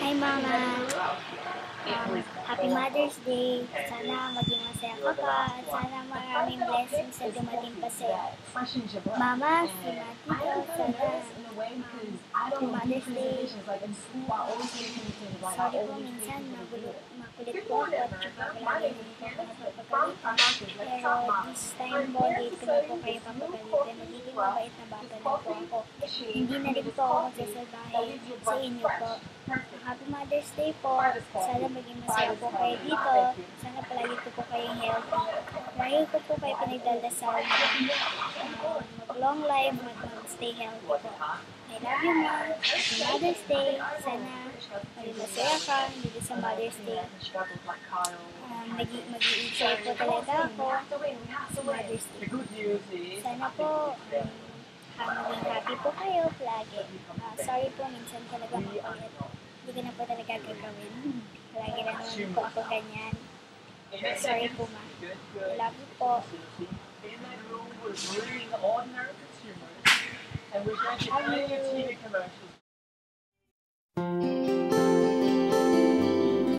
Hi Mama! Happy Mother's Day! Sana maging masaya ka pa at sana maraming blessings na dumating pa sa'yo. Mama, si Matito, sana Happy Mother's Day. Sorry po, minsan makulit po ako at saka palagi nang po ako napapagalitan. Pero this time po, dito na po kayo papagalitan. Magiging mabait na bata na po ako. Hindi na rin po ako magsasalbahe sa inyo po. Happy Mother's Day po. Sana maging masaya po kayo dito. Sana palagi ko po kayong healthy. Lagi ko po kayo pinagdadasal na mag-long life at mag-stay healthy po. I love you, Ma. Happy Mother's Day. Sana maging masaya ka dito sa Mother's Day. Mag-i-enjoy po talaga ako sa Mother's Day. Sana po maging happy po kayo lagi. Sorry po, minsan talaga makulit. Hindi ko na po talaga gagawin. Lagi na naman po ako ganyan. Sorry po, Ma. I love you po. And we're going to play a TV commercial.